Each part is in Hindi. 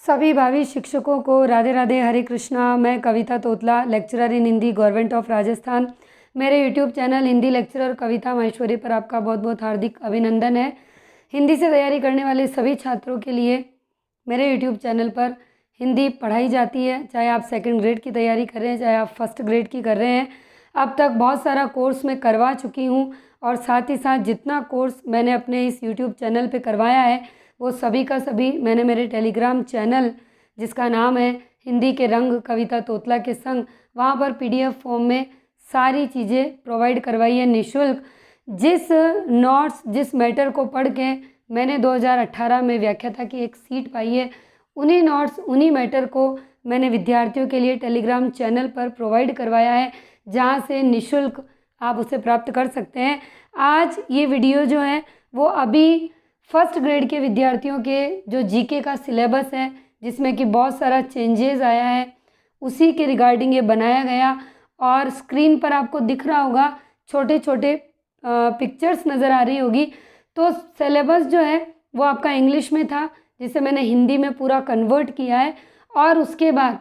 सभी भावी शिक्षकों को राधे राधे, हरे कृष्णा। मैं Kavita Totla, lecturer in Hindi, government of Rajasthan. मेरे YouTube channel Hindi lecturer Kavita Maheshwari पर आपका बहुत बहुत हार्दिक अभिनंदन है। हिंदी से तैयारी करने वाले सभी छात्रों के लिए मेरे यूट्यूब चैनल पर हिंदी पढ़ाई जाती है, चाहे आप सेकंड ग्रेड की तैयारी कर रहे हैं, चाहे आप फर्स्ट ग्रेड की कर रहे हैं। अब तक बहुत सारा कोर्स मैं करवा चुकी हूँ और साथ ही साथ जितना कोर्स मैंने अपने इस यूट्यूब चैनल पे करवाया है वो सभी का सभी मैंने मेरे टेलीग्राम चैनल, जिसका नाम है हिंदी के रंग कविता तोतला के संग, वहाँ पर PDF फॉर्म में सारी चीज़ें प्रोवाइड करवाई है निःशुल्क। जिस नोट्स, जिस मैटर को पढ़ के मैंने 2018 में व्याख्याता की एक सीट पाई है, उन्हीं नोट्स, उन्हीं मैटर को मैंने विद्यार्थियों के लिए टेलीग्राम चैनल पर प्रोवाइड करवाया है, जहाँ से निःशुल्क आप उसे प्राप्त कर सकते हैं। आज ये वीडियो जो है वो अभी फर्स्ट ग्रेड के विद्यार्थियों के जो GK का सिलेबस है, जिसमें कि बहुत सारा चेंजेस आया है, उसी के रिगार्डिंग ये बनाया गया। और स्क्रीन पर आपको दिख रहा होगा, छोटे छोटे पिक्चर्स नज़र आ रही होगी। तो सिलेबस जो है वो आपका इंग्लिश में था, जिसे मैंने हिंदी में पूरा कन्वर्ट किया है। और उसके बाद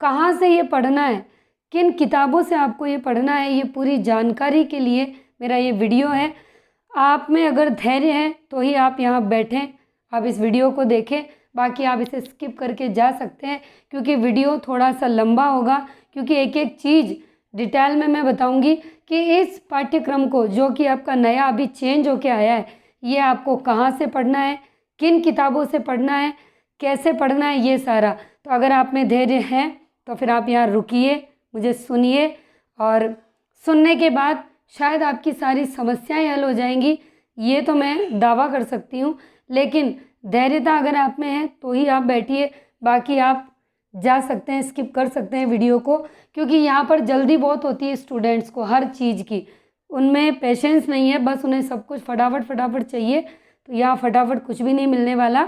कहाँ से ये पढ़ना है, किन किताबों से आपको ये पढ़ना है, ये पूरी जानकारी के लिए मेरा ये वीडियो है। आप में अगर धैर्य है तो ही आप यहाँ बैठें, आप इस वीडियो को देखें, बाकी आप इसे स्किप करके जा सकते हैं क्योंकि वीडियो थोड़ा सा लंबा होगा, क्योंकि एक एक चीज़ डिटेल में मैं बताऊंगी कि इस पाठ्यक्रम को, जो कि आपका नया अभी चेंज होके आया है, ये आपको कहाँ से पढ़ना है, किन किताबों से पढ़ना है, कैसे पढ़ना है, ये सारा। तो अगर आप में धैर्य है तो फिर आप यहाँ रुकिए, मुझे सुनिए, और सुनने के बाद शायद आपकी सारी समस्याएं हल हो जाएंगी, ये तो मैं दावा कर सकती हूँ। लेकिन धैर्यता अगर आप में है तो ही आप बैठिए, बाकी आप जा सकते हैं, स्किप कर सकते हैं वीडियो को, क्योंकि यहाँ पर जल्दी बहुत होती है स्टूडेंट्स को हर चीज़ की, उनमें पेशेंस नहीं है, बस उन्हें सब कुछ फटाफट फटाफट चाहिए। तो यहाँ फटाफट कुछ भी नहीं मिलने वाला।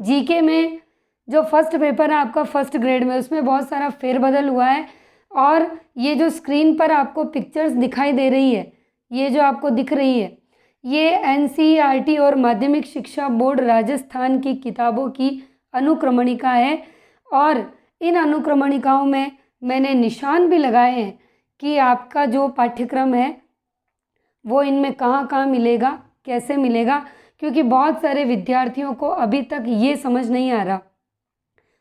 GK में जो फर्स्ट पेपर है आपका फर्स्ट ग्रेड में, उसमें बहुत सारा फेरबदल हुआ है। और ये जो स्क्रीन पर आपको पिक्चर्स दिखाई दे रही है, ये जो आपको दिख रही है, ये NCERT और माध्यमिक शिक्षा बोर्ड राजस्थान की किताबों की अनुक्रमणिका है। और इन अनुक्रमणिकाओं में मैंने निशान भी लगाए हैं कि आपका जो पाठ्यक्रम है वो इनमें कहाँ कहाँ मिलेगा, कैसे मिलेगा, क्योंकि बहुत सारे विद्यार्थियों को अभी तक ये समझ नहीं आ रहा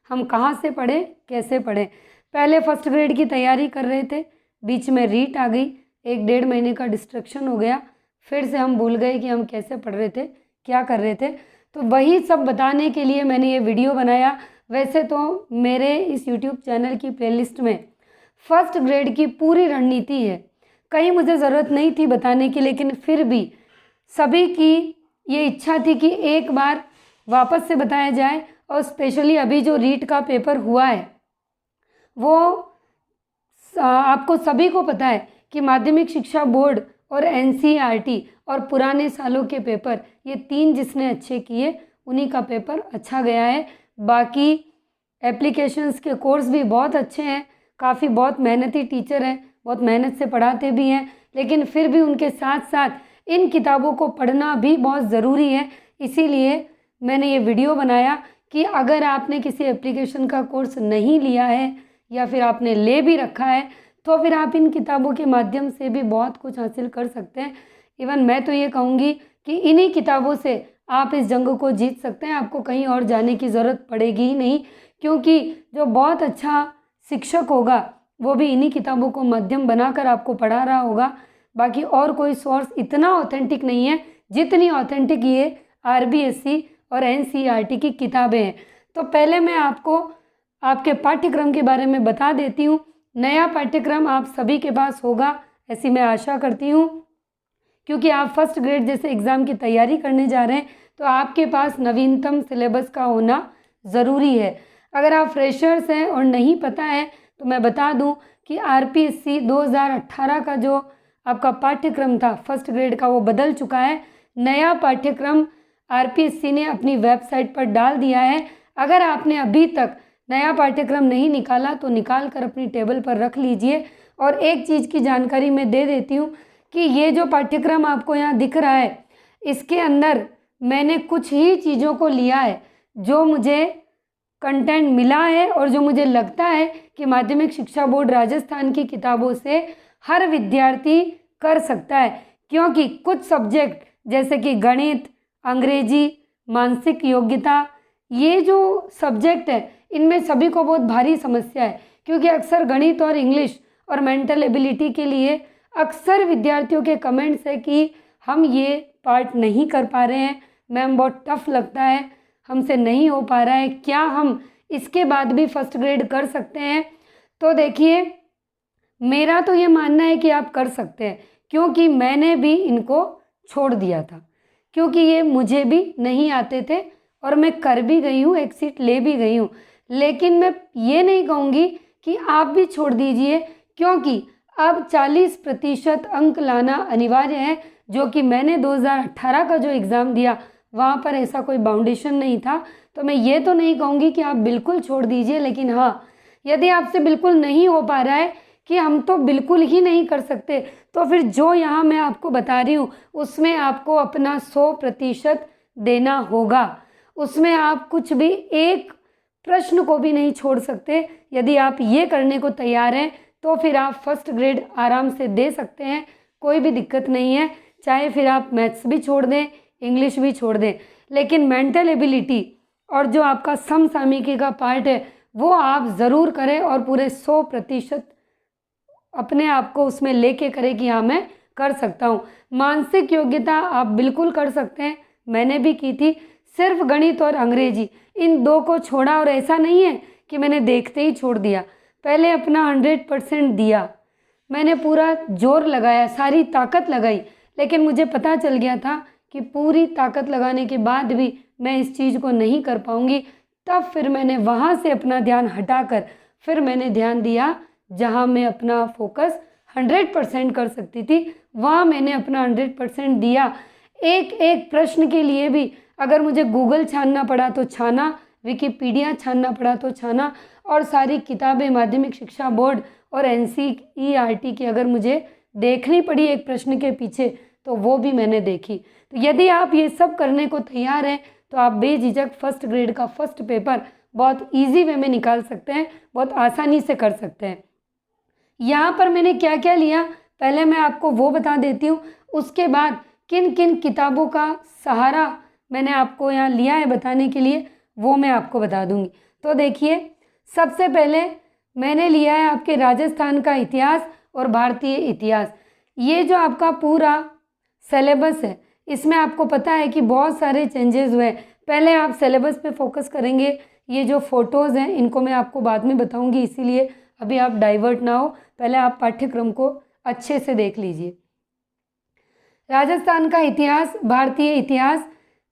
हम कहाँ से पढ़ें, कैसे पढ़ें। पहले फर्स्ट ग्रेड की तैयारी कर रहे थे, बीच में रीट आ गई, 1-1.5 महीने का डिस्ट्रक्शन हो गया, फिर से हम भूल गए कि हम कैसे पढ़ रहे थे, क्या कर रहे थे। तो वही सब बताने के लिए मैंने ये वीडियो बनाया। वैसे तो मेरे इस YouTube चैनल की प्लेलिस्ट में फर्स्ट ग्रेड की पूरी रणनीति है, कहीं मुझे ज़रूरत नहीं थी बताने की, लेकिन फिर भी सभी की ये इच्छा थी कि एक बार वापस से बताया जाए। और स्पेशली अभी जो रीट का पेपर हुआ है वो आपको सभी को पता है कि माध्यमिक शिक्षा बोर्ड और NCERT और पुराने सालों के पेपर, ये 3 जिसने अच्छे किए उन्हीं का पेपर अच्छा गया है। बाकी एप्लीकेशंस के कोर्स भी बहुत अच्छे हैं, काफ़ी बहुत मेहनती टीचर हैं, बहुत मेहनत से पढ़ाते भी हैं, लेकिन फिर भी उनके साथ साथ इन किताबों को पढ़ना भी बहुत ज़रूरी है। इसीलिए मैंने ये वीडियो बनाया कि अगर आपने किसी एप्लीकेशन का कोर्स नहीं लिया है या फिर आपने ले भी रखा है तो फिर आप इन किताबों के माध्यम से भी बहुत कुछ हासिल कर सकते हैं। इवन मैं तो ये कहूँगी कि इन्हीं किताबों से आप इस जंग को जीत सकते हैं, आपको कहीं और जाने की ज़रूरत पड़ेगी ही नहीं, क्योंकि जो बहुत अच्छा शिक्षक होगा वो भी इन्हीं किताबों को माध्यम बनाकर आपको पढ़ा रहा होगा। बाकी और कोई सोर्स इतना ऑथेंटिक नहीं है जितनी ऑथेंटिक ये RBSC और NCERT की किताबें हैं। तो पहले मैं आपको आपके पाठ्यक्रम के बारे में बता देती हूँ। नया पाठ्यक्रम आप सभी के पास होगा ऐसी मैं आशा करती हूँ, क्योंकि आप फर्स्ट ग्रेड जैसे एग्ज़ाम की तैयारी करने जा रहे हैं तो आपके पास नवीनतम सिलेबस का होना ज़रूरी है। अगर आप फ्रेशर्स हैं और नहीं पता है तो मैं बता दूं कि RPSC 2018 का जो आपका पाठ्यक्रम था फर्स्ट ग्रेड का वो बदल चुका है। नया पाठ्यक्रम RPSC ने अपनी वेबसाइट पर डाल दिया है। अगर आपने अभी तक नया पाठ्यक्रम नहीं निकाला तो निकाल कर अपनी टेबल पर रख लीजिए। और एक चीज़ की जानकारी मैं दे देती हूँ कि ये जो पाठ्यक्रम आपको यहाँ दिख रहा है, इसके अंदर मैंने कुछ ही चीज़ों को लिया है जो मुझे कंटेंट मिला है और जो मुझे लगता है कि माध्यमिक शिक्षा बोर्ड राजस्थान की किताबों से हर विद्यार्थी कर सकता है, क्योंकि कुछ सब्जेक्ट जैसे कि गणित, अंग्रेजी, मानसिक योग्यता, ये जो सब्जेक्ट है इनमें सभी को बहुत भारी समस्या है, क्योंकि अक्सर गणित और इंग्लिश और मेंटल एबिलिटी के लिए अक्सर विद्यार्थियों के कमेंट्स है कि हम ये पार्ट नहीं कर पा रहे हैं, मैम बहुत टफ लगता है, हमसे नहीं हो पा रहा है, क्या हम इसके बाद भी फर्स्ट ग्रेड कर सकते हैं? तो देखिए, मेरा तो ये मानना है कि आप कर सकते हैं, क्योंकि मैंने भी इनको छोड़ दिया था, क्योंकि ये मुझे भी नहीं आते थे और मैं कर भी गई हूँ, एक सीट ले भी गई हूँ। लेकिन मैं ये नहीं कहूँगी कि आप भी छोड़ दीजिए, क्योंकि अब 40% अंक लाना अनिवार्य है, जो कि मैंने 2018 का जो एग्ज़ाम दिया वहाँ पर ऐसा कोई बाउंडेशन नहीं था। तो मैं ये तो नहीं कहूँगी कि आप बिल्कुल छोड़ दीजिए, लेकिन हाँ, यदि आपसे बिल्कुल नहीं हो पा रहा है कि हम तो बिल्कुल ही नहीं कर सकते, तो फिर जो यहाँ मैं आपको बता रही हूँ उसमें आपको अपना 100% देना होगा। उसमें आप कुछ भी एक प्रश्न को भी नहीं छोड़ सकते। यदि आप ये करने को तैयार हैं तो फिर आप फर्स्ट ग्रेड आराम से दे सकते हैं, कोई भी दिक्कत नहीं है। चाहे फिर आप मैथ्स भी छोड़ दें, इंग्लिश भी छोड़ दें, लेकिन मेंटल एबिलिटी और जो आपका समसामयिकी का पार्ट है वो आप ज़रूर करें और पूरे 100% अपने आप को उसमें लेके करें कि हाँ मैं कर सकता हूँ। मानसिक योग्यता आप बिल्कुल कर सकते हैं, मैंने भी की थी। सिर्फ गणित और अंग्रेजी इन दो को छोड़ा, और ऐसा नहीं है कि मैंने देखते ही छोड़ दिया, पहले अपना 100% दिया, मैंने पूरा जोर लगाया, सारी ताकत लगाई, लेकिन मुझे पता चल गया था कि पूरी ताकत लगाने के बाद भी मैं इस चीज़ को नहीं कर पाऊँगी। तब फिर मैंने वहाँ से अपना ध्यान हटाकर फिर मैंने ध्यान दिया जहाँ मैं अपना फोकस 100% कर सकती थी, वहाँ मैंने अपना 100% दिया। एक एक प्रश्न के लिए भी अगर मुझे गूगल छानना पड़ा तो छाना, विकिपीडिया छानना पड़ा तो छाना, और सारी किताबें माध्यमिक शिक्षा बोर्ड और NCERT की अगर मुझे देखनी पड़ी एक प्रश्न के पीछे तो वो भी मैंने देखी। तो यदि आप ये सब करने को तैयार हैं तो आप बेझिझक फर्स्ट ग्रेड का फर्स्ट पेपर बहुत ईजी वे में निकाल सकते हैं, बहुत आसानी से कर सकते हैं। यहाँ पर मैंने क्या क्या लिया पहले मैं आपको वो बता देती हूँ, उसके बाद किन किन किताबों का सहारा मैंने आपको यहाँ लिया है बताने के लिए वो मैं आपको बता दूँगी। तो देखिए, सबसे पहले मैंने लिया है आपके राजस्थान का इतिहास और भारतीय इतिहास। ये जो आपका पूरा सिलेबस है इसमें आपको पता है कि बहुत सारे चेंजेस हुए हैं। पहले आप सिलेबस पे फोकस करेंगे, ये जो फ़ोटोज़ हैं इनको मैं आपको बाद में बताऊंगी, इसीलिए अभी आप डाइवर्ट ना हो, पहले आप पाठ्यक्रम को अच्छे से देख लीजिए। राजस्थान का इतिहास, भारतीय इतिहास,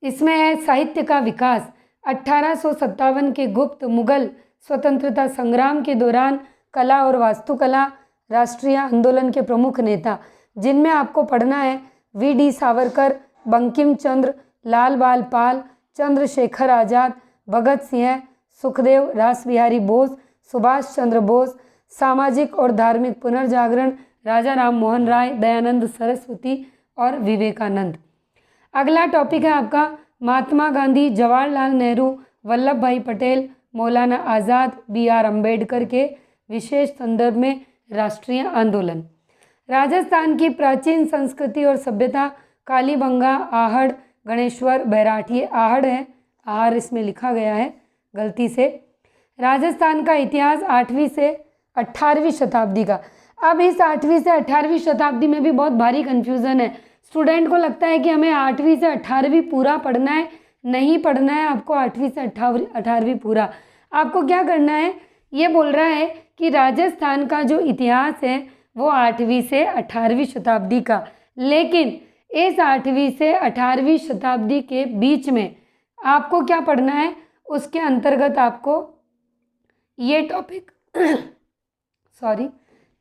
इसमें है साहित्य का विकास। 1857 के गुप्त मुगल स्वतंत्रता संग्राम के दौरान कला और वास्तुकला, राष्ट्रीय आंदोलन के प्रमुख नेता, जिनमें आपको पढ़ना है V.D. सावरकर, बंकिम चंद्र, लाल बाल पाल, चंद्रशेखर आज़ाद, भगत सिंह, सुखदेव, रासबिहारी बोस, सुभाष चंद्र बोस, सामाजिक और धार्मिक पुनर्जागरण, राजा राम मोहन राय, दयानंद सरस्वती और विवेकानंद। अगला टॉपिक है आपका महात्मा गांधी, जवाहरलाल नेहरू, वल्लभ भाई पटेल, मौलाना आज़ाद, B.R. अम्बेडकर के विशेष संदर्भ में राष्ट्रीय आंदोलन। राजस्थान की प्राचीन संस्कृति और सभ्यता, कालीबंगा, आहड़, गणेश्वर, बैराठी, आहड़ है, आहड़ इसमें लिखा गया है गलती से। राजस्थान का इतिहास 8वीं से 18वीं शताब्दी का। अब इस 8वीं से 18वीं शताब्दी में भी बहुत भारी कन्फ्यूज़न है। स्टूडेंट को लगता है कि हमें 8वीं से 18वीं पूरा पढ़ना है, नहीं पढ़ना है आपको 8वीं से 18वीं पूरा। आपको क्या करना है, ये बोल रहा है कि राजस्थान का जो इतिहास है वो 8वीं से 18वीं शताब्दी का, लेकिन इस 8वीं से 18वीं शताब्दी के बीच में आपको क्या पढ़ना है, उसके अंतर्गत आपको ये टॉपिक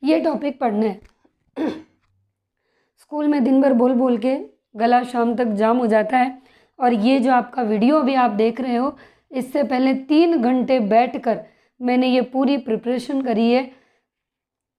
ये टॉपिक पढ़ने हैं। स्कूल में दिन भर बोल बोल के गला शाम तक जाम हो जाता है, और ये जो आपका वीडियो भी आप देख रहे हो, इससे पहले 3 घंटे बैठकर मैंने ये पूरी प्रिपरेशन करी है।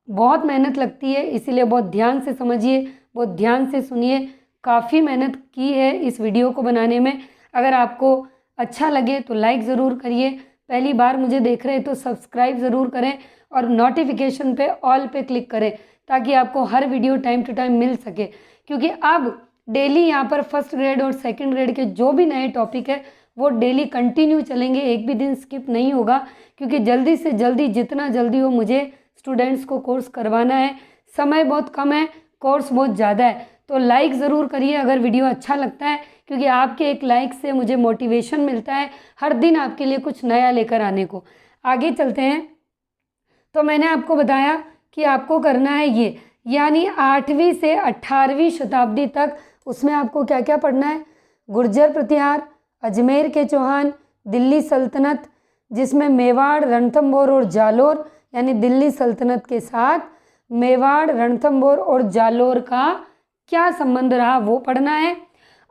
बहुत मेहनत लगती है, इसीलिए बहुत ध्यान से समझिए, बहुत ध्यान से सुनिए। काफ़ी मेहनत की है इस वीडियो को बनाने में। अगर आपको अच्छा लगे तो लाइक ज़रूर करिए, पहली बार मुझे देख रहे हैं तो सब्सक्राइब ज़रूर करें और नोटिफिकेशन पे ऑल पे क्लिक करें ताकि आपको हर वीडियो टाइम टू टाइम मिल सके। क्योंकि अब डेली यहाँ पर फर्स्ट ग्रेड और सेकंड ग्रेड के जो भी नए टॉपिक है वो डेली कंटिन्यू चलेंगे, एक भी दिन स्किप नहीं होगा। क्योंकि जल्दी से जल्दी जितना जल्दी हो मुझे स्टूडेंट्स को कोर्स करवाना है, समय बहुत कम है, कोर्स बहुत ज़्यादा है। तो लाइक ज़रूर करिए अगर वीडियो अच्छा लगता है, क्योंकि आपके एक लाइक से मुझे मोटिवेशन मिलता है हर दिन आपके लिए कुछ नया लेकर आने को। आगे चलते हैं। तो मैंने आपको बताया कि आपको करना है ये, यानी 8वीं से 18वीं शताब्दी तक उसमें आपको क्या क्या पढ़ना है। गुर्जर प्रतिहार, अजमेर के चौहान, दिल्ली सल्तनत जिसमें मेवाड़, रणथंभौर और जालोर, यानी दिल्ली सल्तनत के साथ मेवाड़, रणथंभौर और जालोर का क्या संबंध रहा वो पढ़ना है।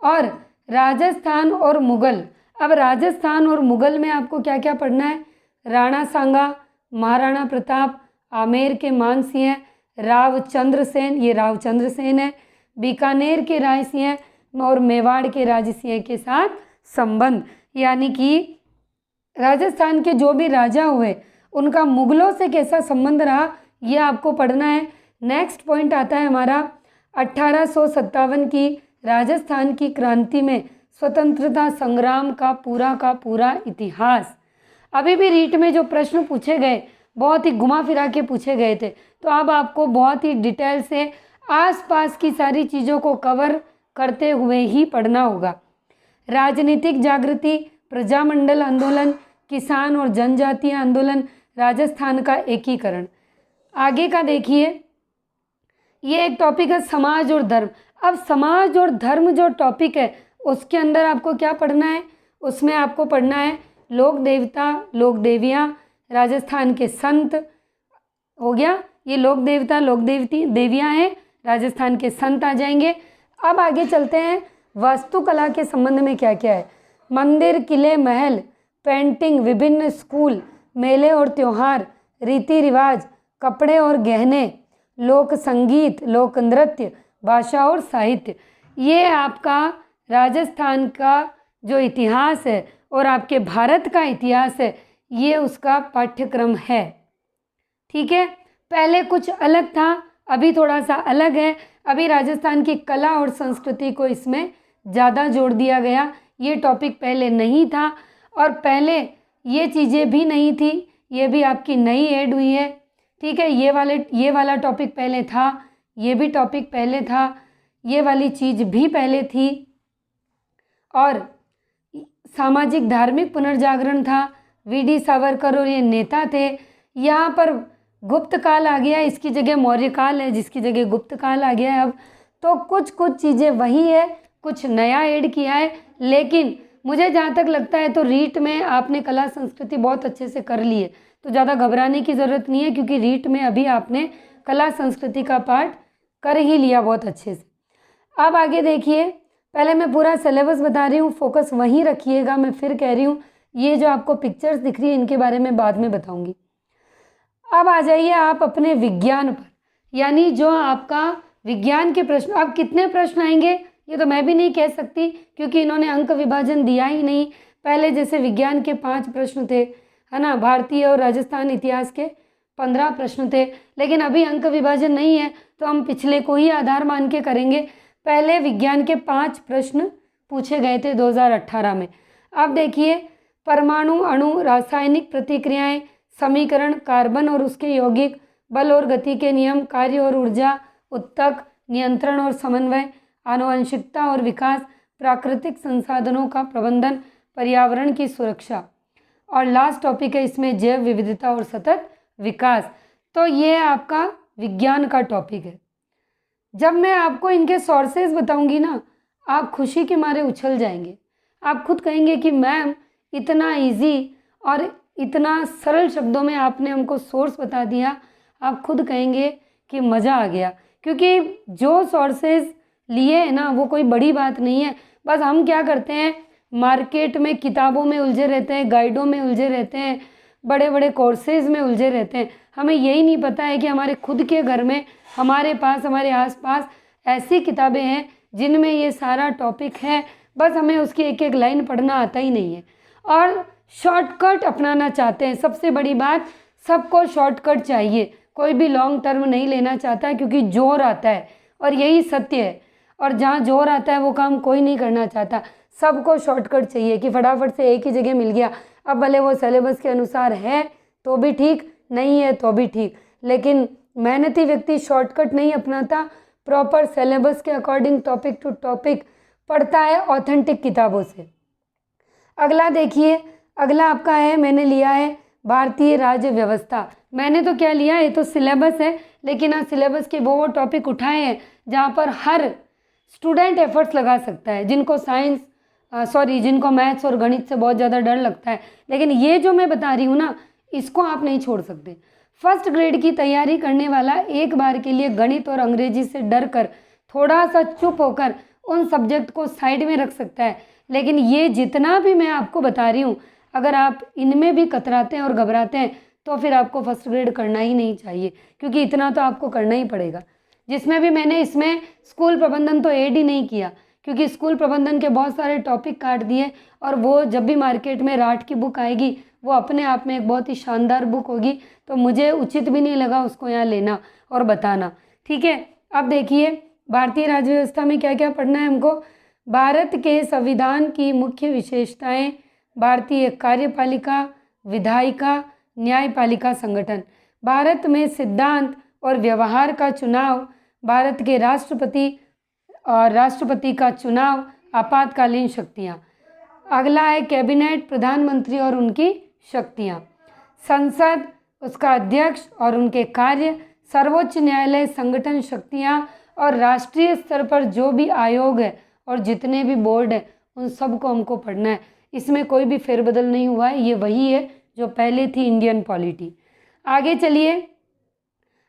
और राजस्थान और मुगल, अब राजस्थान और मुगल में आपको क्या क्या पढ़ना है। राणा सांगा, महाराणा प्रताप, आमेर के मानसिंह, रावचंद्र सेन, ये रावचंद्र सेन है, बीकानेर के रायसिंह और मेवाड़ के राजसिंह के साथ संबंध, यानी कि राजस्थान के जो भी राजा हुए उनका मुगलों से कैसा संबंध रहा ये आपको पढ़ना है। नेक्स्ट पॉइंट आता है हमारा 1857 की राजस्थान की क्रांति में स्वतंत्रता संग्राम का पूरा इतिहास। अभी भी रीट में जो प्रश्न पूछे गए बहुत ही घुमा फिरा के पूछे गए थे, तो अब आपको बहुत ही डिटेल से आसपास की सारी चीज़ों को कवर करते हुए ही पढ़ना होगा। राजनीतिक जागृति, प्रजामंडल आंदोलन, किसान और जनजातीय आंदोलन, राजस्थान का एकीकरण। आगे का देखिए, ये एक टॉपिक है समाज और धर्म। अब समाज और धर्म जो टॉपिक है उसके अंदर आपको क्या पढ़ना है, उसमें आपको पढ़ना है लोक देवता, लोक देवियाँ, राजस्थान के संत, हो गया ये लोक देवता लोक देवियाँ हैं, राजस्थान के संत आ जाएंगे। अब आगे चलते हैं, वास्तुकला के संबंध में क्या क्या है। मंदिर, किले, महल, पेंटिंग, विभिन्न स्कूल, मेले और त्यौहार, रीति रिवाज, कपड़े और गहने, लोक संगीत, लोक नृत्य, भाषा और साहित्य। ये आपका राजस्थान का जो इतिहास है और आपके भारत का इतिहास है ये उसका पाठ्यक्रम है। ठीक है, पहले कुछ अलग था, अभी थोड़ा सा अलग है। अभी राजस्थान की कला और संस्कृति को इसमें ज़्यादा जोड़ दिया गया। ये टॉपिक पहले नहीं था और पहले ये चीज़ें भी नहीं थी, ये भी आपकी नई ऐड हुई है। ठीक है, ये वाला टॉपिक पहले था, ये भी टॉपिक पहले था, ये वाली चीज़ भी पहले थी। और सामाजिक धार्मिक पुनर्जागरण था, वीडी सावरकर और ये नेता थे। यहाँ पर गुप्त काल आ गया, इसकी जगह मौर्य काल है, जिसकी जगह गुप्त काल आ गया है अब। तो कुछ चीज़ें वही है, कुछ नया ऐड किया है। लेकिन मुझे जहाँ तक लगता है तो रीट में आपने कला संस्कृति बहुत अच्छे से कर ली है, तो ज़्यादा घबराने की ज़रूरत नहीं है, क्योंकि रीट में अभी आपने कला संस्कृति का पार्ट कर ही लिया बहुत अच्छे से। अब आगे देखिए, पहले मैं पूरा सिलेबस बता रही हूँ, फोकस वहीं रखिएगा। मैं फिर कह रही हूँ ये जो आपको पिक्चर्स दिख रही है इनके बारे में बाद में बताऊँगी। अब आ जाइए आप अपने विज्ञान पर, यानी जो आपका विज्ञान के प्रश्न। अब कितने प्रश्न आएंगे ये तो मैं भी नहीं कह सकती, क्योंकि इन्होंने अंक विभाजन दिया ही नहीं। पहले जैसे विज्ञान के 5 प्रश्न थे, है ना, भारतीय और राजस्थान इतिहास के 15 प्रश्न थे, लेकिन अभी अंक विभाजन नहीं है तो हम पिछले को ही आधार मान के करेंगे। पहले विज्ञान के 5 प्रश्न पूछे गए थे 2018 में। अब देखिए, परमाणु, अणु, रासायनिक प्रतिक्रियाएं, समीकरण, कार्बन और उसके यौगिक, बल और गति के नियम, कार्य और ऊर्जा, उत्तक, नियंत्रण और समन्वय, आनुवंशिकता और विकास, प्राकृतिक संसाधनों का प्रबंधन, पर्यावरण की सुरक्षा, और लास्ट टॉपिक है इसमें जैव विविधता और सतत विकास। तो ये आपका विज्ञान का टॉपिक है। जब मैं आपको इनके सोर्सेज बताऊंगी ना, आप खुशी के मारे उछल जाएंगे। आप खुद कहेंगे कि मैम इतना इजी और इतना सरल शब्दों में आपने हमको सोर्स बता दिया। आप खुद कहेंगे कि मज़ा आ गया, क्योंकि जो सोर्सेज लिए हैं ना वो कोई बड़ी बात नहीं है। बस हम क्या करते हैं, मार्केट में किताबों में उलझे रहते हैं, गाइडों में उलझे रहते हैं, बड़े बड़े कोर्सेज में उलझे रहते हैं। हमें यही नहीं पता है कि हमारे खुद के घर में, हमारे पास, हमारे आसपास ऐसी किताबें हैं जिनमें ये सारा टॉपिक है। बस हमें उसकी एक एक लाइन पढ़ना आता ही नहीं है और शॉर्टकट अपनाना चाहते हैं। सबसे बड़ी बात, सबको शॉर्टकट चाहिए, कोई भी लॉन्ग टर्म नहीं लेना चाहता है क्योंकि जोर आता है और यही सत्य है। और जहाँ जोर आता है वो काम कोई नहीं करना चाहता, सबको शॉर्टकट चाहिए कि फटाफट से एक ही जगह मिल गया। अब भले वो सिलेबस के अनुसार है तो भी ठीक, नहीं है तो भी ठीक, लेकिन मेहनती व्यक्ति शॉर्टकट नहीं अपनाता, प्रॉपर सिलेबस के अकॉर्डिंग टॉपिक टू टॉपिक पढ़ता है ऑथेंटिक किताबों से। अगला देखिए, अगला आपका है, मैंने लिया है भारतीय राज्य व्यवस्था। मैंने तो क्या लिया, ये तो सिलेबस है, लेकिन हाँ सिलेबस के वो टॉपिक उठाए हैं जहाँ पर हर स्टूडेंट एफर्ट्स लगा सकता है, जिनको जिनको मैथ्स और गणित से बहुत ज़्यादा डर लगता है। लेकिन ये जो मैं बता रही हूँ ना, इसको आप नहीं छोड़ सकते। फर्स्ट ग्रेड की तैयारी करने वाला एक बार के लिए गणित और अंग्रेजी से डर कर थोड़ा सा चुप होकर उन सब्जेक्ट को साइड में रख सकता है। लेकिन ये जितना भी मैं आपको बता रही हूँ, अगर आप इनमें भी कतराते हैं और घबराते हैं तो फिर आपको फर्स्ट ग्रेड करना ही नहीं चाहिए, क्योंकि इतना तो आपको करना ही पड़ेगा। जिसमें भी मैंने इसमें स्कूल प्रबंधन तो ऐड ही नहीं किया, क्योंकि स्कूल प्रबंधन के बहुत सारे टॉपिक काट दिए और वो जब भी मार्केट में राठ की बुक आएगी वो अपने आप में एक बहुत ही शानदार बुक होगी, तो मुझे उचित भी नहीं लगा उसको यहाँ लेना और बताना। ठीक है, अब देखिए भारतीय राज्य व्यवस्था में क्या क्या पढ़ना है हमको। भारत के संविधान की मुख्य विशेषताएं, भारतीय कार्यपालिका, विधायिका, न्यायपालिका संगठन, भारत में सिद्धांत और व्यवहार का चुनाव, भारत के राष्ट्रपति का चुनाव, आपातकालीन शक्तियाँ। अगला है कैबिनेट, प्रधानमंत्री और उनकी शक्तियाँ, संसद, उसका अध्यक्ष और उनके कार्य, सर्वोच्च न्यायालय, संगठन, शक्तियाँ और राष्ट्रीय स्तर पर जो भी आयोग है और जितने भी बोर्ड है उन सबको हमको पढ़ना है। इसमें कोई भी फेरबदल नहीं हुआ है, ये वही है जो पहले थी इंडियन पॉलिटी। आगे चलिए,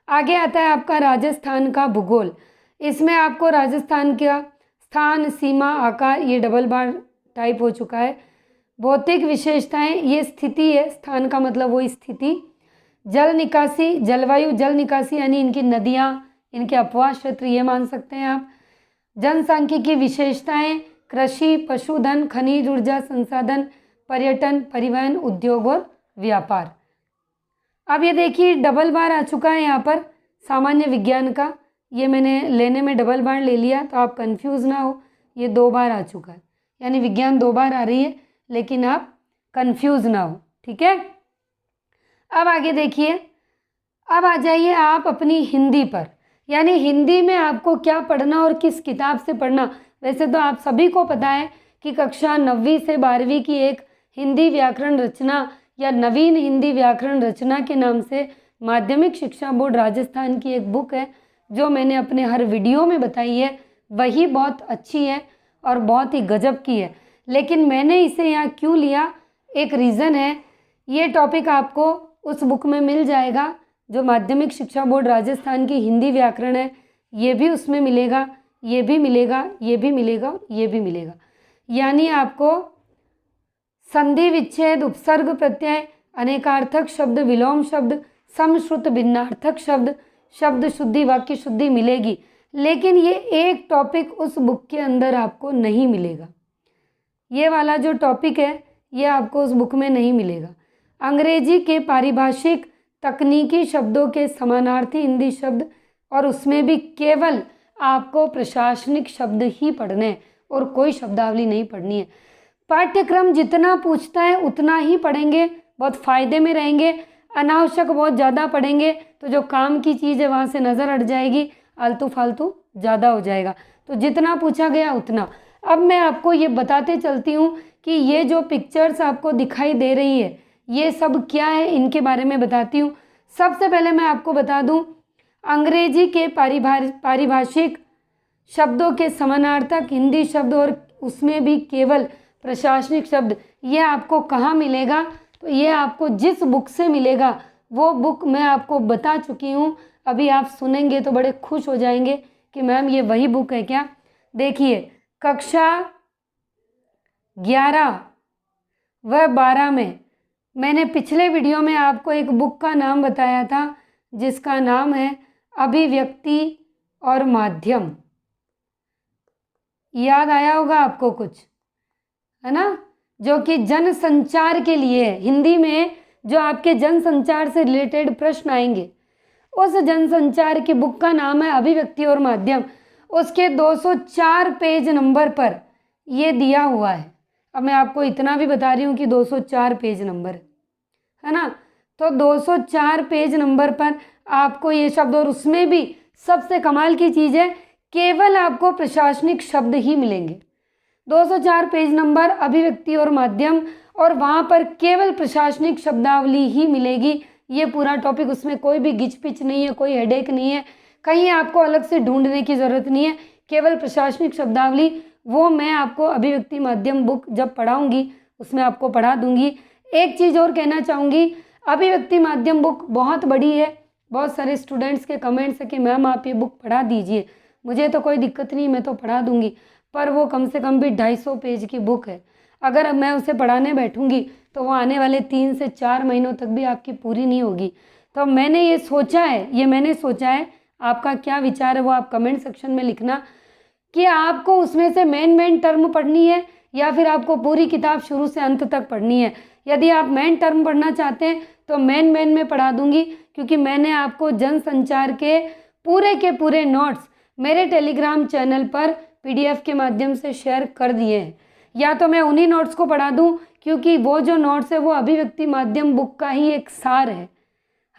आगे आता है आपका राजस्थान का भूगोल। इसमें आपको राजस्थान का स्थान, सीमा, आकार, ये डबल बार टाइप हो चुका है। भौतिक विशेषताएं, ये स्थिति है, स्थान का मतलब वो स्थिति। जल निकासी, जलवायु, जल निकासी यानी इनकी नदियाँ, इनके अपवाह क्षेत्र, ये मान सकते हैं आप। जनसांख्यिकी विशेषताएं, कृषि, पशुधन, खनिज ऊर्जा संसाधन, पर्यटन, परिवहन, उद्योग और व्यापार। अब ये देखिए डबल बार आ चुका है यहाँ पर सामान्य विज्ञान का, ये मैंने लेने में डबल बार ले लिया तो आप कंफ्यूज ना हो, ये 2 बार आ चुका है, यानी विज्ञान 2 बार आ रही है, लेकिन आप कंफ्यूज ना हो। ठीक है, अब आगे देखिए, अब आ जाइए आप अपनी हिंदी पर, यानी हिंदी में आपको क्या पढ़ना और किस किताब से पढ़ना। वैसे तो आप सभी को पता है कि कक्षा 9वीं से 12वीं की एक हिंदी व्याकरण रचना या नवीन हिंदी व्याकरण रचना के नाम से माध्यमिक शिक्षा बोर्ड राजस्थान की एक बुक है, जो मैंने अपने हर वीडियो में बताई है, वही बहुत अच्छी है और बहुत ही गजब की है। लेकिन मैंने इसे यहाँ क्यों लिया, एक रीज़न है, ये टॉपिक आपको उस बुक में मिल जाएगा जो माध्यमिक शिक्षा बोर्ड राजस्थान की हिंदी व्याकरण है, ये भी उसमें मिलेगा, ये भी मिलेगा, ये भी मिलेगा, ये भी मिलेगा। यानी आपको संधि, विच्छेद, उपसर्ग, प्रत्यय, अनेकार्थक शब्द, विलोम शब्द, समश्रुत भिन्नार्थक शब्द, शब्द शुद्धि, वाक्य शुद्धि मिलेगी। लेकिन ये एक टॉपिक उस बुक के अंदर आपको नहीं मिलेगा, ये वाला जो टॉपिक है ये आपको उस बुक में नहीं मिलेगा। अंग्रेजी के पारिभाषिक तकनीकी शब्दों के समानार्थी हिंदी शब्द, और उसमें भी केवल आपको प्रशासनिक शब्द ही पढ़ने हैं और कोई शब्दावली नहीं पढ़नी है। पाठ्यक्रम जितना पूछता है उतना ही पढ़ेंगे, बहुत फ़ायदे में रहेंगे। अनावश्यक बहुत ज़्यादा पढ़ेंगे तो जो काम की चीज़ है वहाँ से नज़र हट जाएगी, आलतू फालतू ज़्यादा हो जाएगा। तो जितना पूछा गया उतना। अब मैं आपको ये बताते चलती हूँ कि ये जो पिक्चर्स आपको दिखाई दे रही है ये सब क्या है, इनके बारे में बताती हूँ। सबसे पहले मैं आपको बता दूँ, अंग्रेजी के पारिभाषिक शब्दों के समानार्थक हिंदी शब्द और उसमें भी केवल प्रशासनिक शब्द, ये आपको कहाँ मिलेगा, तो ये आपको जिस बुक से मिलेगा वो बुक मैं आपको बता चुकी हूँ। अभी आप सुनेंगे तो बड़े खुश हो जाएंगे कि मैम ये वही बुक है क्या। देखिए कक्षा 11 व 12 में मैंने पिछले वीडियो में आपको एक बुक का नाम बताया था जिसका नाम है अभिव्यक्ति और माध्यम। याद आया होगा आपको कुछ, है ना, जो कि जन संचार के लिए है। हिंदी में जो आपके जन संचार से रिलेटेड प्रश्न आएंगे, उस जन संचार की बुक का नाम है अभिव्यक्ति और माध्यम। उसके 204 पेज नंबर पर ये दिया हुआ है। अब मैं आपको इतना भी बता रही हूँ कि 204 पेज नंबर है ना, तो 204 पेज नंबर पर आपको ये शब्द, और उसमें भी सबसे कमाल की चीज़ है, केवल आपको प्रशासनिक शब्द ही मिलेंगे। 204 पेज नंबर अभिव्यक्ति और माध्यम, और वहाँ पर केवल प्रशासनिक शब्दावली ही मिलेगी। ये पूरा टॉपिक, उसमें कोई भी गिच पिच नहीं है, कोई हेडेक नहीं है, कहीं आपको अलग से ढूंढने की ज़रूरत नहीं है, केवल प्रशासनिक शब्दावली। वो मैं आपको अभिव्यक्ति माध्यम बुक जब पढ़ाऊँगी उसमें आपको पढ़ा दूँगी। एक चीज़ और कहना चाहूँगी, अभिव्यक्ति माध्यम बुक बहुत बड़ी है। बहुत सारे स्टूडेंट्स के कमेंट्स है कि मैम आप ये बुक पढ़ा दीजिए। मुझे तो कोई दिक्कत नहीं, मैं तो पढ़ा दूँगी, पर वो कम से कम भी 250 पेज की बुक है। अगर मैं उसे पढ़ाने बैठूँगी तो वो आने वाले 3 से 4 महीनों तक भी आपकी पूरी नहीं होगी। तो मैंने ये सोचा है, आपका क्या विचार है वो आप कमेंट सेक्शन में लिखना, कि आपको उसमें से मेन टर्म पढ़नी है या फिर आपको पूरी किताब शुरू से अंत तक पढ़नी है। यदि आप मेन टर्म पढ़ना चाहते हैं तो मेन में पढ़ा दूंगी, क्योंकि मैंने आपको जनसंचार के पूरे नोट्स मेरे टेलीग्राम चैनल पर PDF के माध्यम से शेयर कर दिए हैं। या तो मैं उन्हीं नोट्स को पढ़ा दूं, क्योंकि वो जो नोट्स है वो अभिव्यक्ति माध्यम बुक का ही एक सार है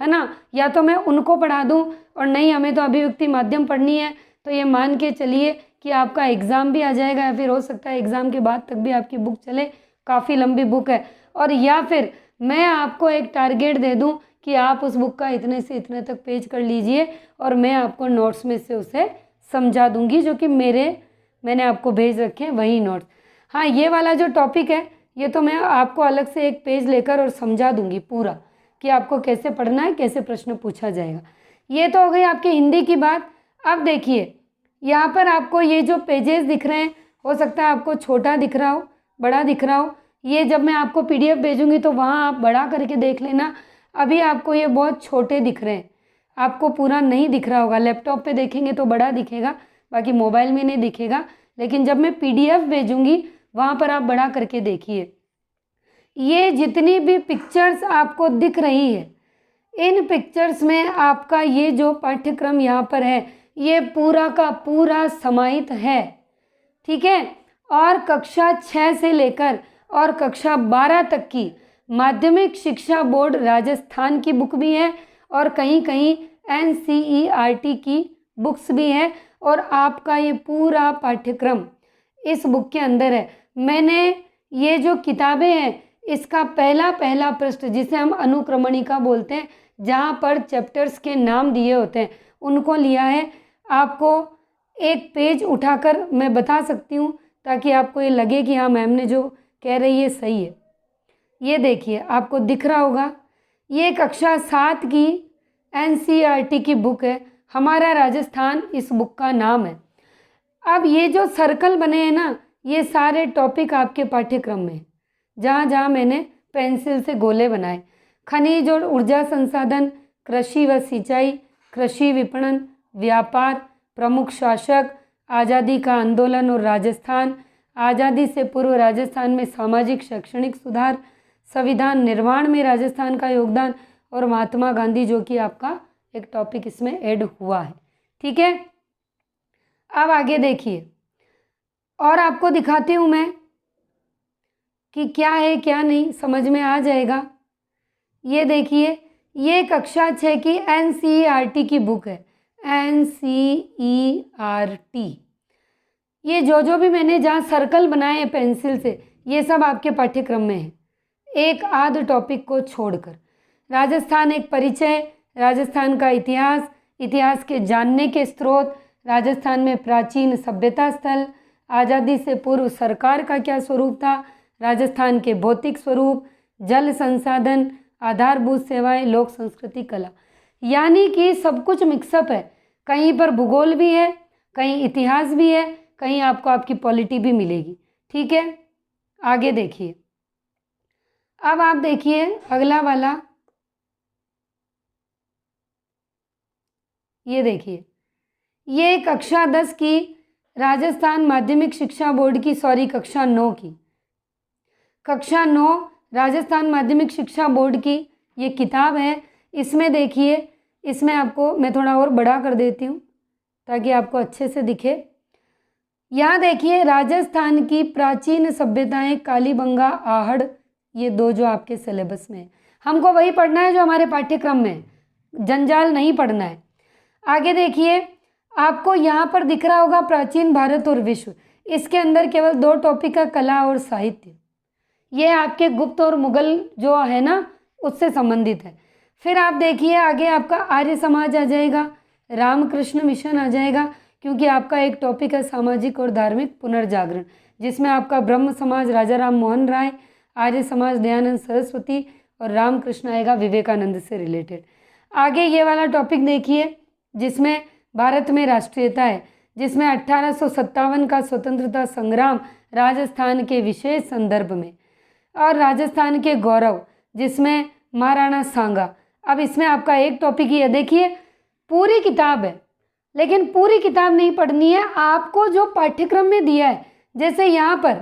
ना, या तो मैं उनको पढ़ा दूं, और नहीं हमें तो अभिव्यक्ति माध्यम पढ़नी है, तो ये मान के चलिए कि आपका एग्ज़ाम भी आ जाएगा, या फिर हो सकता है एग्ज़ाम के बाद तक भी आपकी बुक चले, काफ़ी लंबी बुक है। और या फिर मैं आपको एक टारगेट दे दूं कि आप उस बुक का इतने से इतने तक पेज कर लीजिए, और मैं आपको नोट्स में से उसे समझा दूंगी, जो कि मैंने आपको भेज रखे हैं वही नोट्स। हाँ, ये वाला जो टॉपिक है ये तो मैं आपको अलग से एक पेज लेकर और समझा दूंगी पूरा, कि आपको कैसे पढ़ना है, कैसे प्रश्न पूछा जाएगा। ये तो हो गई आपकी हिंदी की बात। अब देखिए, यहाँ पर आपको ये जो पेजेस दिख रहे हैं, हो सकता है आपको छोटा दिख रहा हो, बड़ा दिख रहा हो। ये जब मैं आपको PDF भेजूंगी तो वहाँ आप बड़ा करके देख लेना। अभी आपको ये बहुत छोटे दिख रहे हैं, आपको पूरा नहीं दिख रहा होगा। लैपटॉप पे देखेंगे तो बड़ा दिखेगा, बाकी मोबाइल में नहीं दिखेगा, लेकिन जब मैं PDF भेजूंगी वहाँ पर आप बड़ा करके देखिए। ये जितनी भी पिक्चर्स आपको दिख रही है, इन पिक्चर्स में आपका ये जो पाठ्यक्रम यहाँ पर है ये पूरा का पूरा समाहित है, ठीक है। और कक्षा 6 से लेकर और कक्षा 12 तक की माध्यमिक शिक्षा बोर्ड राजस्थान की बुक भी है, और कहीं कहीं NCERT की बुक्स भी है, और आपका ये पूरा पाठ्यक्रम इस बुक के अंदर है। मैंने ये जो किताबें हैं इसका पहला पृष्ठ, जिसे हम अनुक्रमणिका बोलते हैं, जहाँ पर चैप्टर्स के नाम दिए होते हैं, उनको लिया है। आपको एक पेज उठाकर मैं बता सकती हूँ, ताकि आपको ये लगे कि हाँ मैम ने जो कह रही है सही है। ये देखिए, आपको दिख रहा होगा, ये कक्षा 7 की NCERT की बुक है, हमारा राजस्थान इस बुक का नाम है। अब ये जो सर्कल बने हैं ना, ये सारे टॉपिक आपके पाठ्यक्रम में, जहाँ जहाँ मैंने पेंसिल से गोले बनाए। खनिज और ऊर्जा संसाधन, कृषि व सिंचाई, कृषि विपणन, व्यापार, प्रमुख शासक, आज़ादी का आंदोलन और राजस्थान, आज़ादी से पूर्व राजस्थान में सामाजिक शैक्षणिक सुधार, संविधान निर्माण में राजस्थान का योगदान, और महात्मा गांधी, जो कि आपका एक टॉपिक इसमें ऐड हुआ है, ठीक है। अब आगे देखिए, और आपको दिखाती हूँ मैं कि क्या है क्या नहीं, समझ में आ जाएगा। ये देखिए, ये कक्षा 6 की NCERT की बुक है, NCERT। ये जो भी मैंने जहाँ सर्कल बनाए हैं पेंसिल से, ये सब आपके पाठ्यक्रम में है, एक आध टॉपिक को छोड़कर। राजस्थान एक परिचय, राजस्थान का इतिहास, इतिहास के जानने के स्रोत, राजस्थान में प्राचीन सभ्यता स्थल, आज़ादी से पूर्व सरकार का क्या स्वरूप था, राजस्थान के भौतिक स्वरूप, जल संसाधन, आधारभूत सेवाएं, लोक संस्कृति, कला। यानी कि सब कुछ मिक्सअप है, कहीं पर भूगोल भी है, कहीं इतिहास भी है, कहीं आपको आपकी पॉलिटी भी मिलेगी, ठीक है। आगे देखिए, अब आप देखिए अगला वाला, ये देखिए, ये कक्षा 10 की राजस्थान माध्यमिक शिक्षा बोर्ड की, सॉरी कक्षा 9 की, कक्षा 9 राजस्थान माध्यमिक शिक्षा बोर्ड की ये किताब है। इसमें देखिए, इसमें आपको मैं थोड़ा और बड़ा कर देती हूँ ताकि आपको अच्छे से दिखे। यहाँ देखिए, राजस्थान की प्राचीन सभ्यताएं, कालीबंगा, आहड़, ये 2 जो आपके सिलेबस में है। हमको वही पढ़ना है जो हमारे पाठ्यक्रम में है, जंजाल नहीं पढ़ना है। आगे देखिए, आपको यहाँ पर दिख रहा होगा प्राचीन भारत और विश्व। इसके अंदर केवल 2 टॉपिक है, कला और साहित्य। ये आपके गुप्त और मुगल जो है ना, उससे संबंधित है। फिर आप देखिए आगे आपका आर्य समाज आ जाएगा, रामकृष्ण मिशन आ जाएगा, क्योंकि आपका एक टॉपिक है सामाजिक और धार्मिक पुनर्जागरण, जिसमें आपका ब्रह्म समाज राजा राम मोहन राय, आर्य समाज दयानंद सरस्वती और रामकृष्ण आएगा विवेकानंद से रिलेटेड। आगे ये वाला टॉपिक देखिए, जिसमें भारत में राष्ट्रीयता है, जिसमें 1857 का स्वतंत्रता संग्राम राजस्थान के विशेष संदर्भ में, और राजस्थान के गौरव जिसमें महाराणा सांगा। अब इसमें आपका एक टॉपिक ही है। देखिए, पूरी किताब है, लेकिन पूरी किताब नहीं पढ़नी है, आपको जो पाठ्यक्रम में दिया है। जैसे यहाँ पर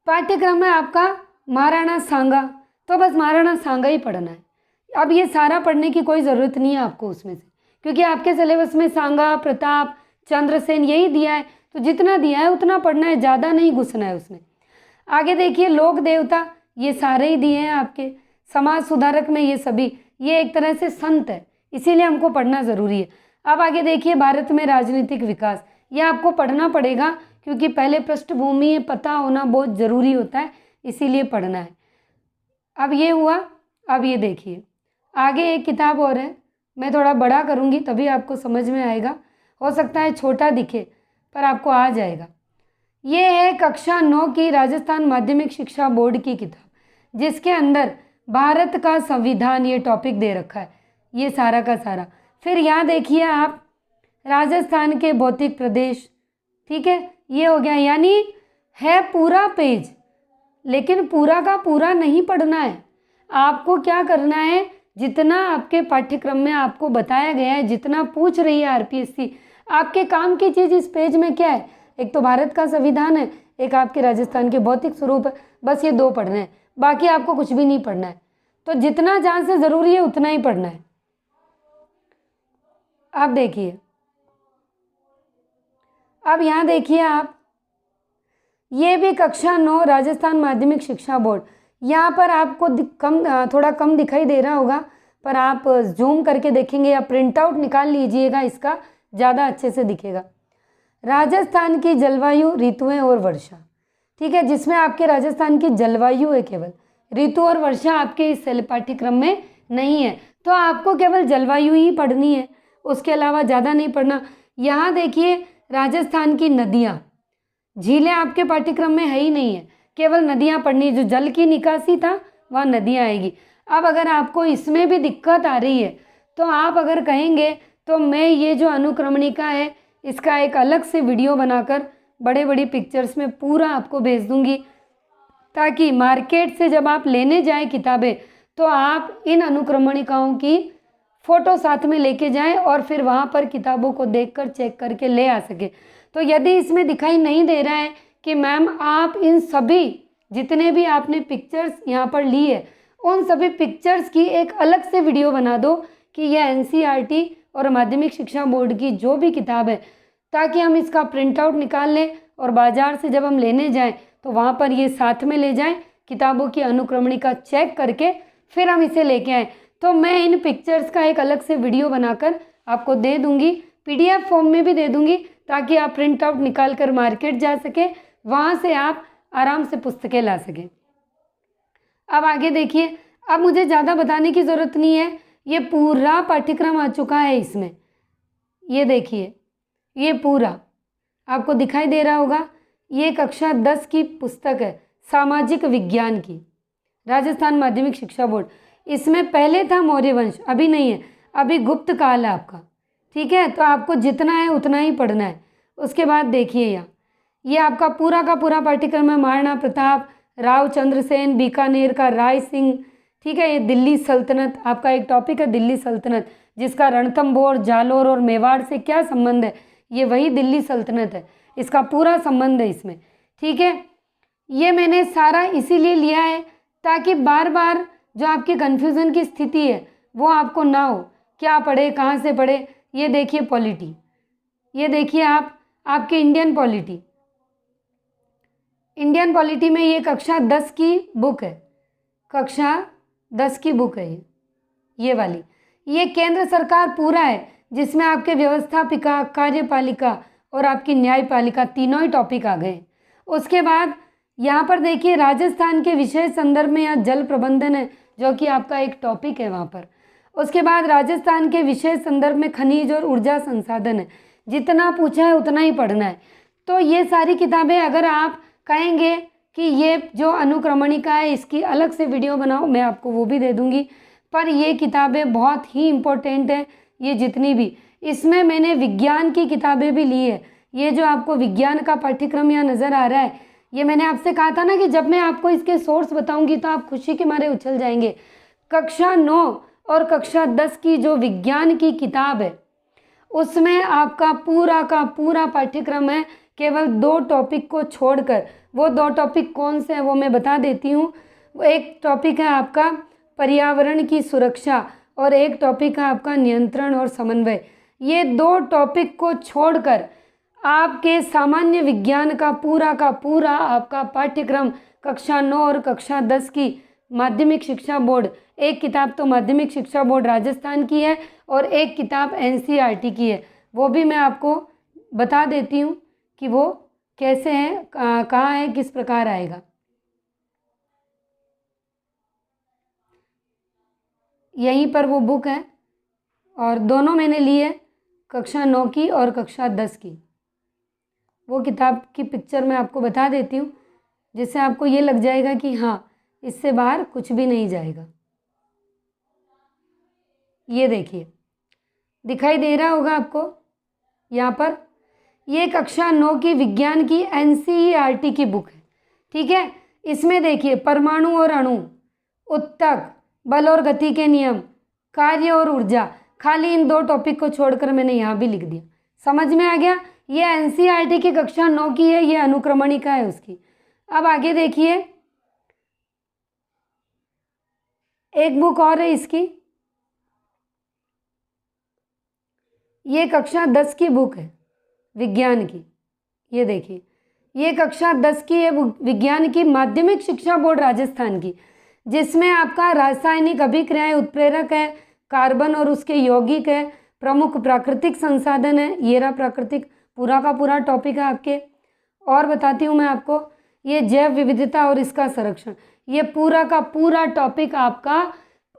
पाठ्यक्रम में आपका महाराणा सांगा, तो बस महाराणा सांगा ही पढ़ना है। अब ये सारा पढ़ने की कोई ज़रूरत नहीं है आपको उसमें से, क्योंकि आपके सिलेबस में सांगा, प्रताप, चंद्रसेन यही दिया है। तो जितना दिया है उतना पढ़ना है, ज़्यादा नहीं घुसना है उसमें। आगे देखिए, लोक देवता, ये सारे ही दिए हैं आपके। समाज सुधारक में ये सभी, ये एक तरह से संत है, इसीलिए हमको पढ़ना ज़रूरी है। अब आगे देखिए, भारत में राजनीतिक विकास, ये आपको पढ़ना पड़ेगा, क्योंकि पहले पृष्ठभूमि पता होना बहुत ज़रूरी होता है, इसीलिए पढ़ना है। अब ये हुआ। अब ये देखिए, आगे एक किताब और है, मैं थोड़ा बड़ा करूँगी तभी आपको समझ में आएगा। हो सकता है छोटा दिखे, पर आपको आ जाएगा। ये है कक्षा 9 की राजस्थान माध्यमिक शिक्षा बोर्ड की किताब, जिसके अंदर भारत का संविधान ये टॉपिक दे रखा है, ये सारा का सारा। फिर यहाँ देखिए आप, राजस्थान के भौतिक प्रदेश, ठीक है, ये हो गया। यानी है पूरा पेज, लेकिन पूरा का पूरा नहीं पढ़ना है। आपको क्या करना है, जितना आपके पाठ्यक्रम में आपको बताया गया है, जितना पूछ रही है आरपीएससी, आपके काम की चीज़ इस पेज में क्या है, एक तो भारत का संविधान है, एक आपके राजस्थान के भौतिक स्वरूप है, बस ये 2 पढ़ने हैं, बाकी आपको कुछ भी नहीं पढ़ना है। तो जितना जहाँ से ज़रूरी है उतना ही पढ़ना है। आप देखिए, अब यहाँ देखिए आप, ये भी कक्षा 9 राजस्थान माध्यमिक शिक्षा बोर्ड। यहाँ पर आपको थोड़ा कम दिखाई दे रहा होगा, पर आप जूम करके देखेंगे या प्रिंट आउट निकाल लीजिएगा, इसका ज़्यादा अच्छे से दिखेगा। राजस्थान की जलवायु, ऋतुएं और वर्षा, ठीक है, जिसमें आपके राजस्थान की जलवायु है केवल, ऋतु और वर्षा आपके इस पाठ्यक्रम में नहीं है। तो आपको केवल जलवायु ही पढ़नी है, उसके अलावा ज़्यादा नहीं पढ़ना। यहाँ देखिए, राजस्थान की नदियाँ, झीलें आपके पाठ्यक्रम में है ही नहीं है, केवल नदियाँ पढ़नी है। जो जल की निकासी था वह नदियाँ आएगी। अब अगर आपको इसमें भी दिक्कत आ रही है, तो आप अगर कहेंगे तो मैं ये जो अनुक्रमणिका है, इसका एक अलग से वीडियो बनाकर बड़े बड़ी पिक्चर्स में पूरा आपको भेज दूंगी, ताकि मार्केट से जब आप लेने जाएं किताबें, तो आप इन अनुक्रमणिकाओं की फ़ोटो साथ में लेके जाएं और फिर वहाँ पर किताबों को देखकर चेक करके ले आ सके। तो यदि इसमें दिखाई नहीं दे रहा है कि मैम आप इन सभी जितने भी आपने पिक्चर्स यहाँ पर ली है, उन सभी पिक्चर्स की एक अलग से वीडियो बना दो कि यह एनसीईआरटी और माध्यमिक शिक्षा बोर्ड की जो भी किताब है, ताकि हम इसका प्रिंट आउट निकाल लें और बाज़ार से जब हम लेने जाएं तो वहाँ पर ये साथ में ले जाएं, किताबों की अनुक्रमणिका चेक करके फिर हम इसे लेके आएँ। तो मैं इन पिक्चर्स का एक अलग से वीडियो बनाकर आपको दे दूँगी, PDF फॉर्म में भी दे दूँगी, ताकि आप प्रिंट आउट निकाल कर मार्केट जा सके, वहाँ से आप आराम से पुस्तकें ला सकें। अब आगे देखिए, अब मुझे ज़्यादा बताने की ज़रूरत नहीं है, ये पूरा पाठ्यक्रम आ चुका है इसमें। ये देखिए, ये पूरा आपको दिखाई दे रहा होगा। ये कक्षा 10 की पुस्तक है, सामाजिक विज्ञान की, राजस्थान माध्यमिक शिक्षा बोर्ड। इसमें पहले था मौर्य वंश, अभी नहीं है, अभी गुप्त काल है आपका, ठीक है। तो आपको जितना है उतना ही पढ़ना है। उसके बाद देखिए यहाँ, ये आपका पूरा का पूरा पाठ्यक्रम है, महाराणा प्रताप, राव चंद्रसेन, बीकानेर का राय सिंह, ठीक है। ये दिल्ली सल्तनत आपका एक टॉपिक है, दिल्ली सल्तनत, जिसका रणथंभौर, जालोर और मेवाड़ से क्या संबंध है, ये वही दिल्ली सल्तनत है, इसका पूरा संबंध है इसमें, ठीक है। ये मैंने सारा इसीलिए लिया है ताकि बार बार जो आपकी कन्फ्यूज़न की स्थिति है वो आपको ना हो, क्या पढ़े, कहाँ से पढ़े। ये देखिए पॉलिटी, ये देखिए आप, आपके इंडियन पॉलिटी, इंडियन पॉलिटी में ये कक्षा 10 की बुक है, कक्षा 10 की बुक है ये वाली। ये केंद्र सरकार पूरा है जिसमें आपके व्यवस्थापिका, कार्यपालिका और आपकी न्यायपालिका तीनों ही टॉपिक आ गए। उसके बाद यहाँ पर देखिए राजस्थान के विषय संदर्भ में यहाँ जल प्रबंधन है जो कि आपका एक टॉपिक है वहाँ पर। उसके बाद राजस्थान के विषय संदर्भ में खनिज और ऊर्जा संसाधन है। जितना पूछा है उतना ही पढ़ना है। तो ये सारी किताबें अगर आप कहेंगे कि ये जो अनुक्रमणिका है इसकी अलग से वीडियो बनाओ, मैं आपको वो भी दे दूँगी। पर ये किताबें बहुत ही इम्पोर्टेंट है, ये जितनी भी, इसमें मैंने विज्ञान की किताबें भी ली है। ये जो आपको विज्ञान का पाठ्यक्रम यहाँ नज़र आ रहा है, ये मैंने आपसे कहा था ना कि जब मैं आपको इसके सोर्स बताऊंगी तो आप खुशी के मारे उछल जाएंगे। कक्षा 9 और कक्षा 10 की जो विज्ञान की किताब है उसमें आपका पूरा का पूरा पाठ्यक्रम है, केवल 2 टॉपिक को छोड़कर। वो 2 टॉपिक कौन से हैं वो मैं बता देती हूँ। वो एक टॉपिक है आपका पर्यावरण की सुरक्षा और एक टॉपिक है आपका नियंत्रण और समन्वय। ये 2 टॉपिक को छोड़कर आपके सामान्य विज्ञान का पूरा आपका पाठ्यक्रम कक्षा 9 और कक्षा 10 की माध्यमिक शिक्षा बोर्ड, एक किताब तो माध्यमिक शिक्षा बोर्ड राजस्थान की है और एक किताब एनसीईआरटी की है, वो भी मैं आपको बता देती हूँ कि वो कैसे है, कहाँ है, किस प्रकार आएगा। यहीं पर वो बुक है और दोनों मैंने ली है, कक्षा 9 की और कक्षा 10 की। वो किताब की पिक्चर मैं आपको बता देती हूँ जिससे आपको ये लग जाएगा कि हाँ इससे बाहर कुछ भी नहीं जाएगा। ये देखिए दिखाई दे रहा होगा आपको यहाँ पर, ये कक्षा 9 की विज्ञान की एनसीईआरटी की बुक है, ठीक है। इसमें देखिए परमाणु और अणु, उत्तक, बल और गति के नियम, कार्य और ऊर्जा, खाली इन 2 टॉपिक को छोड़कर मैंने यहाँ भी लिख दिया। समझ में आ गया? ये एनसीईआरटी की कक्षा 9 की है, ये अनुक्रमणिका है उसकी। अब आगे देखिए एक बुक और है इसकी, ये कक्षा 10 की बुक है विज्ञान की। ये देखिए ये कक्षा 10 की है विज्ञान की, माध्यमिक शिक्षा बोर्ड राजस्थान की, जिसमें आपका रासायनिक अभिक्रियाएं, उत्प्रेरक है, कार्बन और उसके यौगिक है, प्रमुख प्राकृतिक संसाधन है, ये रहा प्राकृतिक, पूरा का पूरा टॉपिक है आपके। और बताती हूँ मैं आपको, ये जैव विविधता और इसका संरक्षण, ये पूरा का पूरा टॉपिक आपका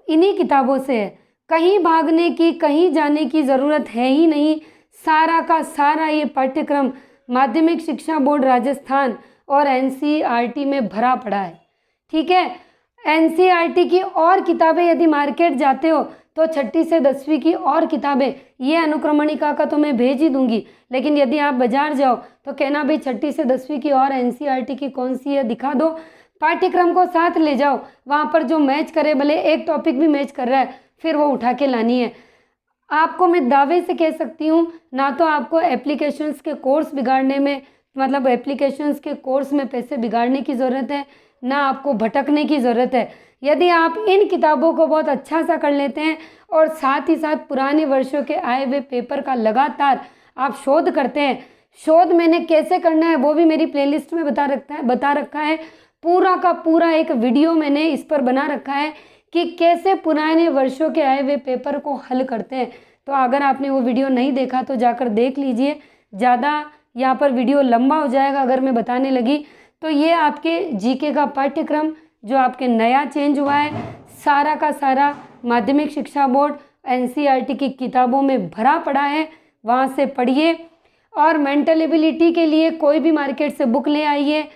इन्हीं किताबों से है। कहीं भागने की, कहीं जाने की ज़रूरत है ही नहीं। सारा का सारा ये पाठ्यक्रम माध्यमिक शिक्षा बोर्ड राजस्थान और एनसीईआरटी में भरा पड़ा है, ठीक है। एनसीईआरटी की और किताबें यदि मार्केट जाते हो तो 6ठी से 10वीं की और किताबें, ये अनुक्रमणिका का तो मैं भेज ही दूंगी, लेकिन यदि आप बाजार जाओ तो कहना भाई 6ठी से 10वीं की और एनसीईआरटी की कौन सी है दिखा दो, पाठ्यक्रम को साथ ले जाओ, वहाँ पर जो मैच करे, भले एक टॉपिक भी मैच कर रहा है फिर वो उठा के लानी है। आपको मैं दावे से कह सकती हूँ, ना तो आपको एप्लीकेशंस के कोर्स बिगाड़ने में, मतलब एप्लीकेशंस के कोर्स में पैसे बिगाड़ने की ज़रूरत है, ना आपको भटकने की ज़रूरत है। यदि आप इन किताबों को बहुत अच्छा सा कर लेते हैं और साथ ही साथ पुराने वर्षों के आए हुए पेपर का लगातार आप शोध करते हैं, शोध मैंने कैसे करना है वो भी मेरी प्लेलिस्ट में बता रखा है। पूरा का पूरा एक वीडियो मैंने इस पर बना रखा है कि कैसे पुराने वर्षों के आए हुए पेपर को हल करते हैं। तो अगर आपने वो वीडियो नहीं देखा तो जाकर देख लीजिए, ज़्यादा यहाँ पर वीडियो लंबा हो जाएगा अगर मैं बताने लगी। तो ये आपके जीके का पाठ्यक्रम जो आपके नया चेंज हुआ है, सारा का सारा माध्यमिक शिक्षा बोर्ड एनसीईआरटी की किताबों में भरा पड़ा है, वहाँ से पढ़िए। और मेंटल एबिलिटी के लिए कोई भी मार्केट से बुक ले आइए।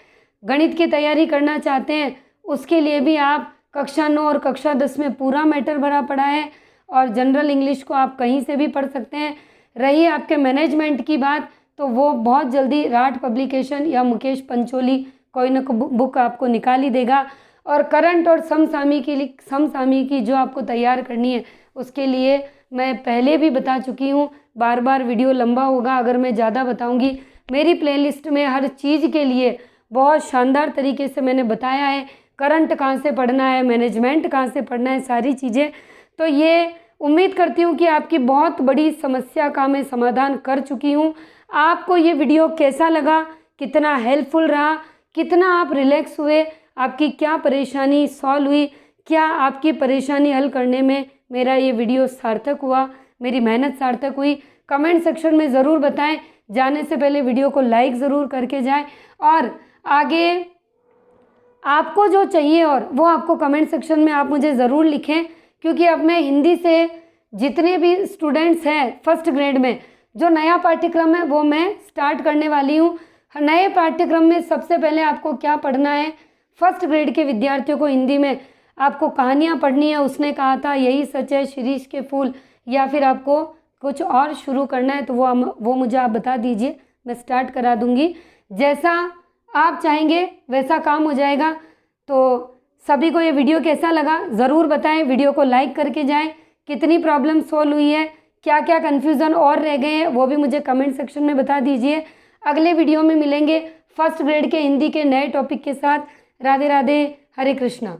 गणित की तैयारी करना चाहते हैं उसके लिए भी आप कक्षा 9 और कक्षा 10 में पूरा मैटर भरा पड़ा है, और जनरल इंग्लिश को आप कहीं से भी पढ़ सकते हैं। रही आपके मैनेजमेंट की बात, तो वो बहुत जल्दी राट पब्लिकेशन या मुकेश पंचोली कोई ना कोई बुक आपको निकाल ही देगा। और करंट और समसामयिकी जो आपको तैयार करनी है उसके लिए मैं पहले भी बता चुकी हूँ, बार बार वीडियो लंबा होगा अगर मैं ज़्यादा बताऊँगी। मेरी प्लेलिस्ट में हर चीज़ के लिए बहुत शानदार तरीके से मैंने बताया है। करंट कहाँ से पढ़ना है, मैनेजमेंट कहाँ से पढ़ना है, सारी चीज़ें। तो ये उम्मीद करती हूँ कि आपकी बहुत बड़ी समस्या का मैं समाधान कर चुकी हूँ। आपको ये वीडियो कैसा लगा, कितना हेल्पफुल रहा, कितना आप रिलैक्स हुए, आपकी क्या परेशानी सॉल्व हुई, क्या आपकी परेशानी हल करने में मेरा ये वीडियो सार्थक हुआ, मेरी मेहनत सार्थक हुई, कमेंट सेक्शन में ज़रूर बताएं। जाने से पहले वीडियो को लाइक ज़रूर करके जाएं और आगे आपको जो चाहिए और वो आपको कमेंट सेक्शन में आप मुझे ज़रूर लिखें, क्योंकि अब मैं हिंदी से जितने भी स्टूडेंट्स हैं फर्स्ट ग्रेड में, जो नया पाठ्यक्रम है वो मैं स्टार्ट करने वाली हूँ। नए पाठ्यक्रम में सबसे पहले आपको क्या पढ़ना है, फर्स्ट ग्रेड के विद्यार्थियों को हिंदी में आपको कहानियाँ पढ़नी है। उसने कहा था यही सच है, शिरीष के फूल, या फिर आपको कुछ और शुरू करना है तो वो मुझे आप बता दीजिए, मैं स्टार्ट करा दूँगी। जैसा आप चाहेंगे वैसा काम हो जाएगा। तो सभी को ये वीडियो कैसा लगा ज़रूर बताएं, वीडियो को लाइक करके जाएं। कितनी प्रॉब्लम सॉल्व हुई है, क्या क्या कन्फ्यूज़न और रह गए हैं वो भी मुझे कमेंट सेक्शन में बता दीजिए। अगले वीडियो में मिलेंगे फर्स्ट ग्रेड के हिंदी के नए टॉपिक के साथ। राधे राधे, हरे कृष्णा।